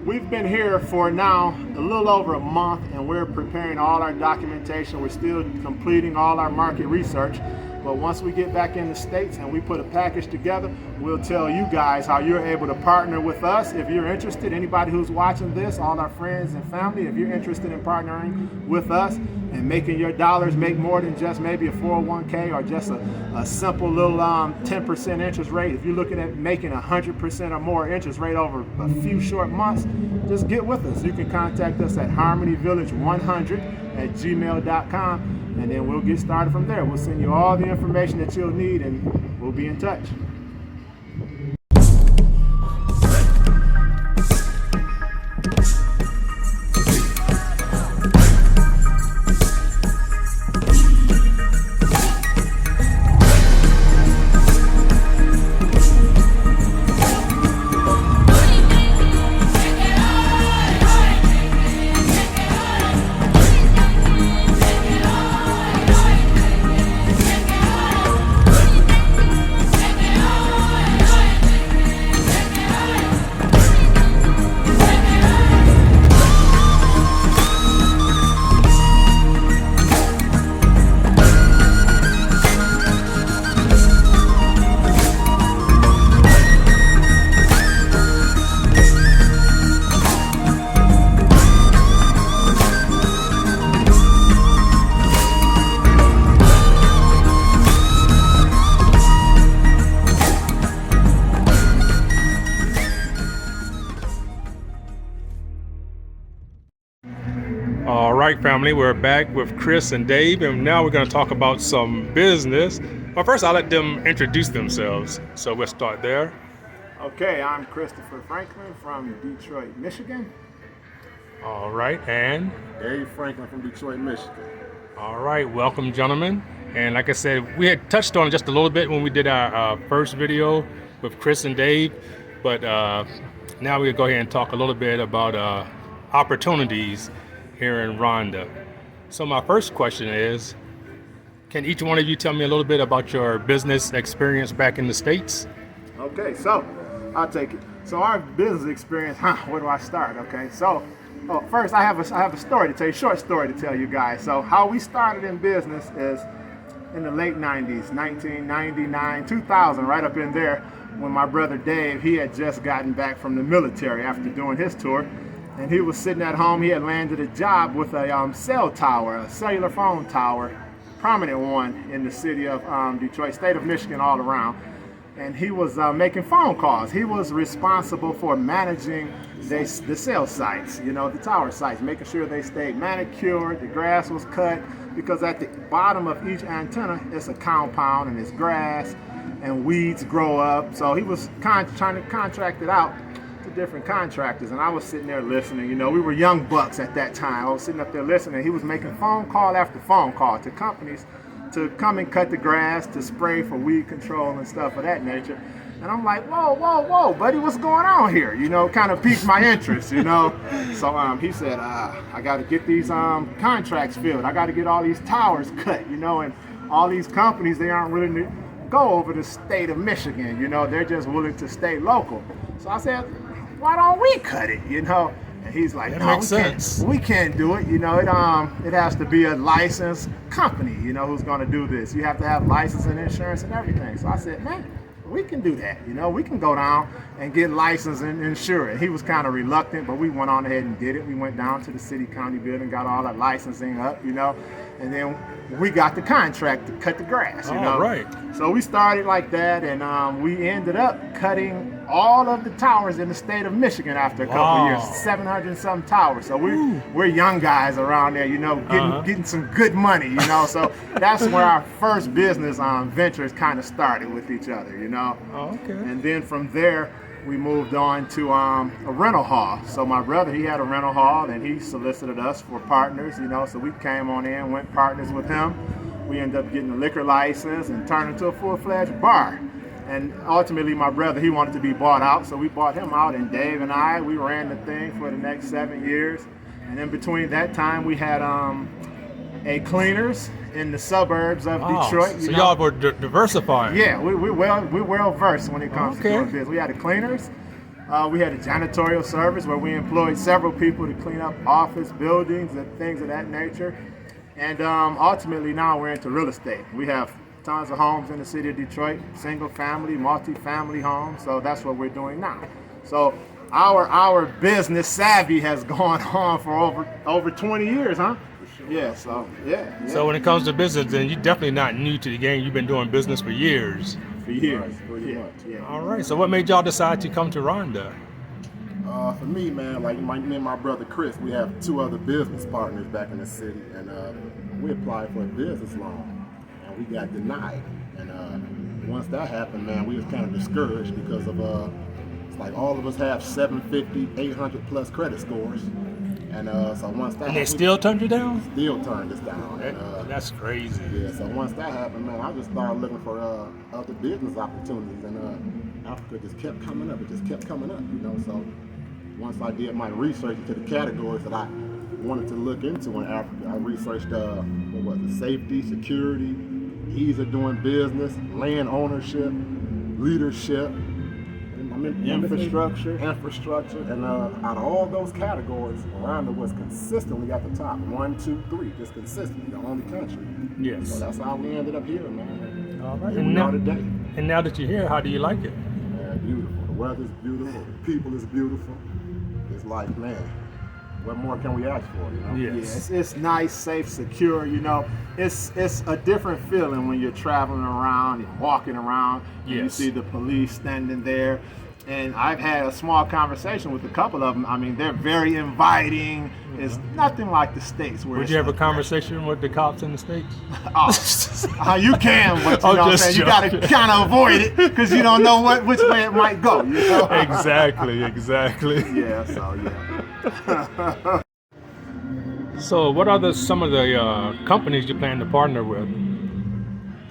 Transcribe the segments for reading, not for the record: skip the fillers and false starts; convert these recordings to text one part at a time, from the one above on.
We've been here for now a little over a month, and we're preparing all our documentation. We're still completing all our market research. But once we get back in the States and we put a package together, we'll tell you guys how you're able to partner with us. If you're interested, anybody who's watching this, all our friends and family, if you're interested in partnering with us and making your dollars make more than just maybe a 401k or just a simple little 10% interest rate, if you're looking at making 100% or more interest rate over a few short months, just get with us. You can contact us at harmonyvillage100@gmail.com. and then we'll get started from there. We'll send you all the information that you'll need, and we'll be in touch. All right, family, we're back with Chris and Dave, and now we're going to talk about some business. But first, I'll let them introduce themselves. So we'll start there. Okay, I'm Christopher Franklin from Detroit, Michigan. All right, and Dave Franklin from Detroit, Michigan. all right, welcome, gentlemen. And like I said, we had touched on it just a little bit when we did our first video with Chris and Dave, but now we'll go ahead and talk a little bit about opportunities here in Rwanda. So my first question is, can each one of you tell me a little bit about your business experience back in the States? Okay, so I'll take it. So our business experience, where do I start? Okay, so first I have a story to tell you, short story to tell you guys. So how we started in business is in the late 90s, 1999, 2000, right up in there, when my brother Dave, he had just gotten back from the military after doing his tour. And he was sitting at home. He had landed a job with a cell tower, a cellular phone tower, prominent one in the city of Detroit, state of Michigan, all around. And he was making phone calls. He was responsible for managing the cell sites, the tower sites, making sure they stayed manicured, the grass was cut, because at the bottom of each antenna, it's a compound and it's grass and weeds grow up. So he was trying to contract it out to different contractors, and I was sitting there listening. We were young bucks at that time. I was sitting up there listening. He was making phone call after phone call to companies to come and cut the grass, to spray for weed control and stuff of that nature. And I'm like, whoa, buddy, what's going on here? Kind of piqued my interest, So he said, I got to get these contracts filled. I got to get all these towers cut, and all these companies, they aren't willing to go over the state of Michigan, they're just willing to stay local. So I said, why don't we cut it, And he's like, that no, makes sense. We can't do it. It has to be a licensed company, who's going to do this. You have to have license and insurance and everything. So I said, man, we can do that. We can go down and get licensed and insure it. He was kind of reluctant, but we went on ahead and did it. We went down to the city county building, got all that licensing up, and then we got the contract to cut the grass, Right. So we started like that, and we ended up cutting all of the towers in the state of Michigan after a couple of years, 700 and some towers. So we're young guys around there, getting some good money, So that's where our first business ventures kind of started with each other, Okay. And then from there, we moved on to a rental hall. So my brother, he had a rental hall, and he solicited us for partners, So we came on in, went partners with him. We ended up getting a liquor license and turned into a full-fledged bar. And ultimately, my brother, he wanted to be bought out, so we bought him out. And Dave and I, we ran the thing for the next 7 years. And in between that time, we had a cleaners in the suburbs of Detroit. So y'all were diversifying. Yeah, we're well versed when it comes to doing business. We had a cleaners, We had a janitorial service where we employed several people to clean up office buildings and things of that nature. And ultimately now we're into real estate. We have tons of homes in the city of Detroit, single family, multi-family homes. So that's what we're doing now. So our business savvy has gone on for over 20 years, huh? Yeah, so yeah. So when it comes to business, then you're definitely not new to the game. You've been doing business for years. For years, Right, pretty much. Yeah. All right. So what made y'all decide to come to Rwanda? For me, man, like me and my brother Chris, we have two other business partners back in the city, and we applied for a business loan, and we got denied. And once that happened, man, we was kind of discouraged because of it's like all of us have 750, 800 plus credit scores, and so once that And they happened, still turned you down? still turned us down. And, That's crazy. yeah, so once that happened, man, I just started looking for other business opportunities, and Africa just kept coming up. It just kept coming up, you know. So once I did my research into the categories that I wanted to look into in Africa, I researched what was it, safety, security, ease of doing business, land ownership, leadership, Infrastructure. and out of all those categories, Rwanda was consistently at the top. 1, 2, 3, just consistently, the only country. Yes. So that's how we ended up here, man. All right. Here And we now, are today. and now that you're here, how do you like it? Man, beautiful. The weather's beautiful. The people is beautiful. It's like, man, what more can we ask for, you know? Yes. It's nice, safe, secure. You know, it's a different feeling when you're traveling around and walking around. And you Yes. see the police standing there. And I've had a small conversation with a couple of them. I mean, they're very inviting. It's nothing like the States. Where Would it's you have a like, conversation with the cops in the States? you can, but you I'm know what I'm just saying? You got to joking. kind of avoid it because you don't know which way it might go. You know? Exactly. Yeah, so yeah. So what are some of the companies you plan to partner with?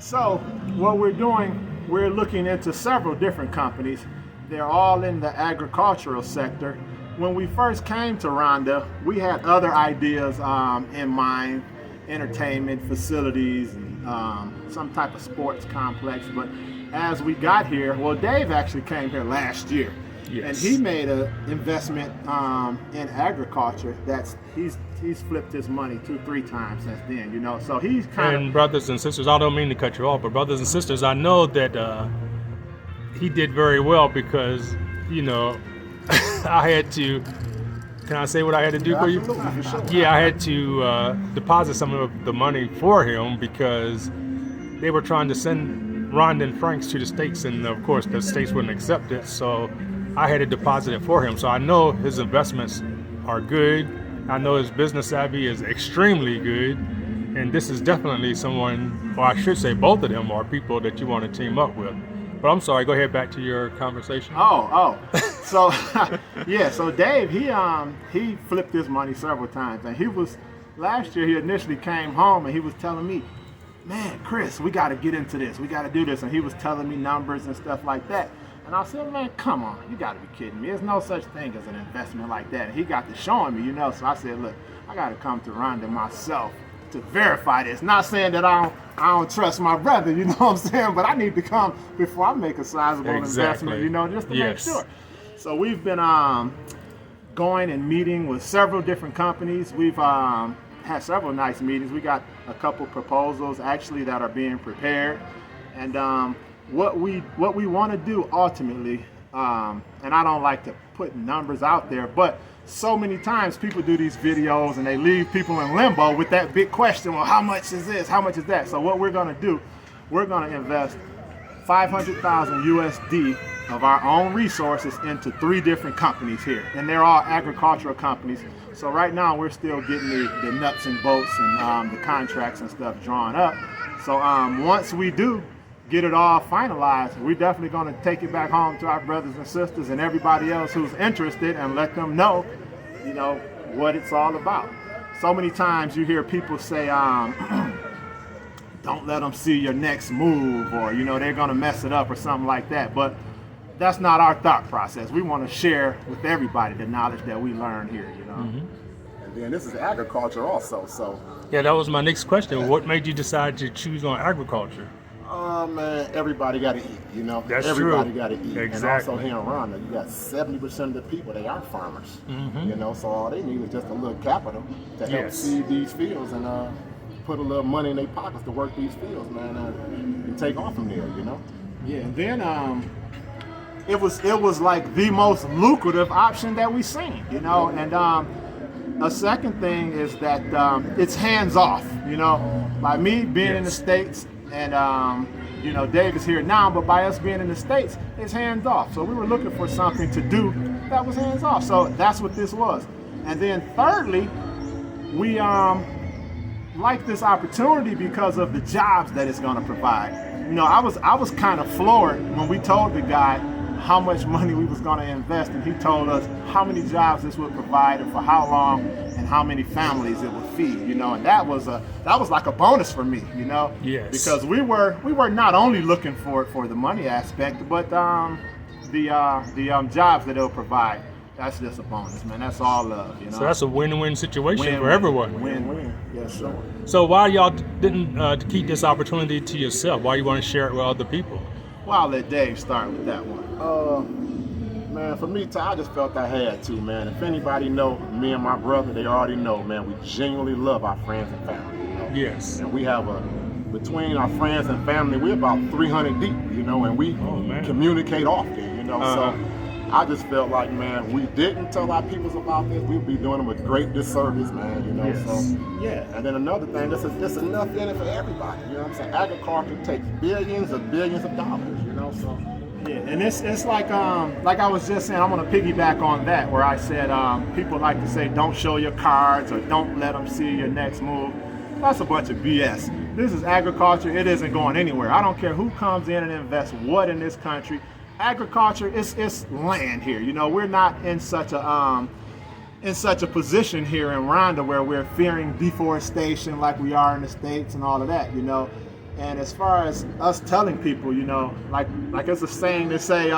So what we're doing, we're looking into several different companies. They're all in the agricultural sector. When we first came to Rwanda, we had other ideas in mind, entertainment facilities, some type of sports complex. But as we got here, well, Dave actually came here last year. Yes. And he made an investment in agriculture. He's flipped his money 2-3 times since then, you know. So he's kind And of brothers and sisters, I don't mean to cut you off, but brothers and sisters, I know that he did very well because, you know, I had to, can I say what I had to do for you? Absolutely, for sure. Yeah, I had to deposit some of the money for him because they were trying to send Rwandan francs to the States, and of course the States wouldn't accept it, so I had to deposit it for him. So I know his investments are good. I know his business savvy is extremely good, and this is definitely someone, or I should say both of them are people that you want to team up with. But I'm sorry, go ahead back to your conversation. So yeah, so Dave, he flipped his money several times, and last year he initially came home and he was telling me, man, Chris, we got to get into this, we got to do this, and he was telling me numbers and stuff like that. And I said, man, come on, you got to be kidding me. There's no such thing as an investment like that. And he got to showing me, you know. So I said, look, I got to come to Rwanda myself to verify this. Not saying that I don't trust my brother, you know what I'm saying, but I need to come before I make a sizable investment, you know, just to make sure. So we've been going and meeting with several different companies. We've had several nice meetings. We got a couple proposals actually that are being prepared, and what we want to do ultimately, and I don't like to put numbers out there, but so many times people do these videos and they leave people in limbo with that big question, well, how much is this, how much is that? So what we're going to do, we're going to invest 500,000 USD of our own resources into 3 different companies here, and they're all agricultural companies. So right now we're still getting the nuts and bolts and the contracts and stuff drawn up. So once we do get it all finalized, we're definitely going to take it back home to our brothers and sisters and everybody else who's interested and let them know, you know, what it's all about. So many times you hear people say, don't let them see your next move, or, you know, they're going to mess it up or something like that. But that's not our thought process. We want to share with everybody the knowledge that we learn here, you know. Mm-hmm. And then this is agriculture also, so. Yeah, that was my next question. What made you decide to choose on agriculture? Man, everybody got to eat, you know. That's everybody true. got to eat. Exactly. And also here in Rwanda, you got 70% of the people, they are farmers. Mm-hmm. You know, so all they need is just a little capital to help Yes. seed these fields and put a little money in their pockets to work these fields, man, and take off from there, you know. Yeah, and then it was like the most lucrative option that we seen, you know. And a second thing is that it's hands off, you know. By me being in the States, and you know, Dave is here now, but by us being in the States, it's hands off. So we were looking for something to do that was hands off. So that's what this was. And then thirdly, we like this opportunity because of the jobs that it's going to provide. You know, I was kind of floored when we told the guy how much money we was going to invest, and he told us how many jobs this would provide and for how long and how many families it would feed, you know. And that was like a bonus for me, you know. Yes. Because we were not only looking for the money aspect, but the jobs that it'll provide. That's just a bonus, man. That's all love, you know. So that's a win-win situation for Win-win. everyone. Win-win. Yes, sir. So why y'all didn't keep this opportunity to yourself? Why you want to share it with other people? Well, I'll let Dave start with that one. Man, for me, Ty, I just felt I had to, man. If anybody know me and my brother, they already know, man, we genuinely love our friends and family, you know? Yes. And we have between our friends and family, we're about 300 deep, you know, and we communicate often, you know, so I just felt like, man, we didn't tell our peoples about this, we'd be doing them a great disservice, man, you know, Yes. so, yeah. And then another thing, there's enough in it for everybody, you know what I'm saying? Agriculture takes billions of dollars, you know, so. Yeah, and it's like I was just saying, I'm gonna piggyback on that, where I said people like to say don't show your cards or don't let them see your next move. That's a bunch of BS. This is agriculture. It isn't going anywhere. I don't care who comes in and invests what in this country. Agriculture, it's land here. You know, we're not in such a position here in Rwanda where we're fearing deforestation like we are in the States and all of that, you know. And as far as us telling people, you know, like it's a saying they say,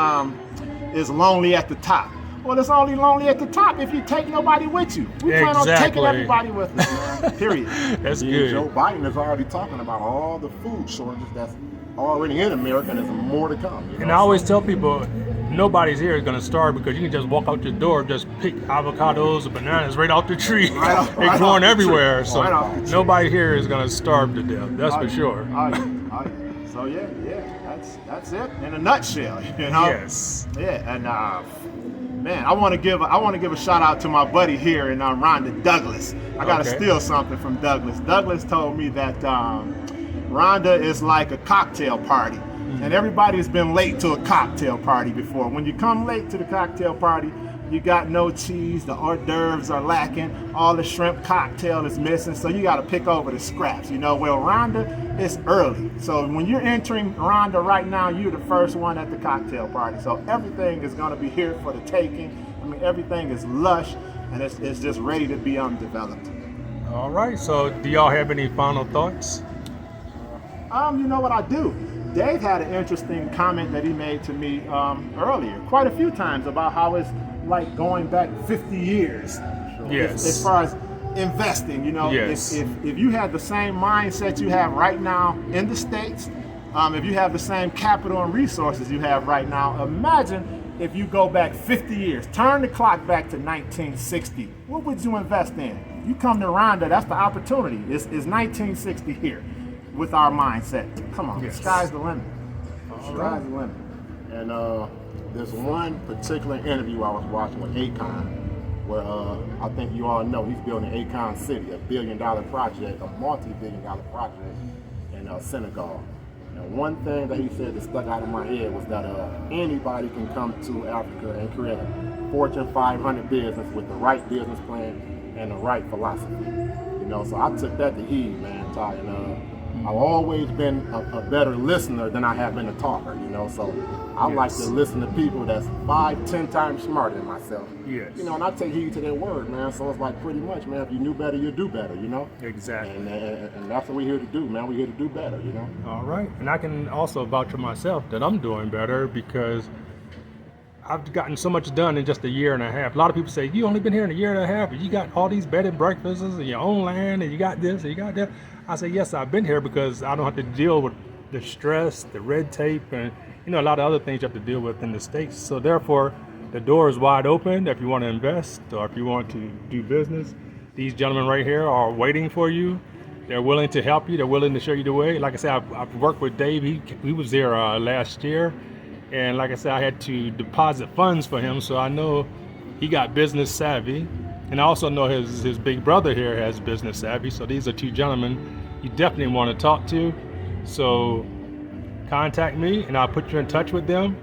is lonely at the top. Well, it's only lonely at the top if you take nobody with you. We plan on taking everybody with us, man. Period. That's Yeah, good. Joe Biden is already talking about all the food shortages that's already in America, and there's more to come. You know? And I always tell people, nobody's here is going to starve because you can just walk out your door, just pick avocados or bananas right off the tree. They're growing everywhere. So nobody here is going to starve to death. That's for sure. So yeah, that's it in a nutshell. You know. Yes. Yeah, and man, I want to give a shout out to my buddy here in Rhonda, Douglas. I got to steal something from Douglas. Douglas told me that Rhonda is like a cocktail party. And everybody's been late to a cocktail party before. When you come late to the cocktail party, you got no cheese, the hors d'oeuvres are lacking, all the shrimp cocktail is missing, so you got to pick over the scraps, you know. Well, Rhonda is early. So when you're entering Rhonda right now, you're the first one at the cocktail party. So everything is going to be here for the taking. I mean, everything is lush, and it's just ready to be developed. All right. So do y'all have any final thoughts? You know what I do? Dave had an interesting comment that he made to me earlier, quite a few times, about how it's like going back 50 years. Yes. As far as investing, you know, Yes. if you have the same mindset you have right now in the States, if you have the same capital and resources you have right now, imagine if you go back 50 years, turn the clock back to 1960. What would you invest in? You come to Rwanda, that's the opportunity. It's 1960 here. With our mindset, come on, Yes. sky's the limit. Sky's the limit. And there's one particular interview I was watching with Akon, where I think you all know he's building Akon City, a $1 billion project, a multi-billion-dollar project in Senegal. And one thing that he said that stuck out in my head was that anybody can come to Africa and create a Fortune 500 business with the right business plan and the right philosophy. You know, so I took that to heed, man, Ty, and I've always been a better listener than I have been a talker, you know, so I like to listen to people that's 5-10 times smarter than myself. Yes. You know, and I take heed to their word, man, so it's like pretty much, man, if you knew better, you'd do better, you know? Exactly. And that's what we're here to do, man. We're here to do better, you know? All right. And I can also vouch for myself that I'm doing better because I've gotten so much done in just a year and a half. A lot of people say, you only been here in a year and a half, and you got all these bed and breakfasts and your own land, and you got this and you got that. I say, yes, I've been here because I don't have to deal with the stress, the red tape, and a lot of other things you have to deal with in the States. So therefore, the door is wide open if you want to invest or if you want to do business. These gentlemen right here are waiting for you. They're willing to help you. They're willing to show you the way. Like I said, I've worked with Dave. He was there last year. And like I said, I had to deposit funds for him. So I know he got business savvy. And I also know his big brother here has business savvy. So these are two gentlemen you definitely want to talk to. So contact me and I'll put you in touch with them.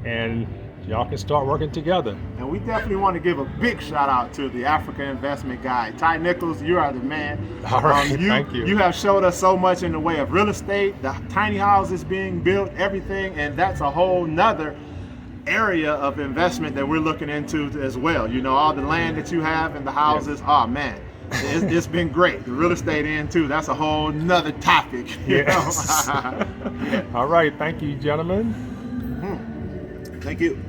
And y'all can start working together. And we definitely want to give a big shout out to the African investment guy, Ty Nichols. You are the man. All right, thank you. You have showed us so much in the way of real estate, the tiny houses being built, everything, and that's a whole nother area of investment that we're looking into as well. All the land that you have and the houses. Yes. Oh man, it's been great. The real estate end too. That's a whole nother topic. Yes. All right, thank you, gentlemen. Thank you.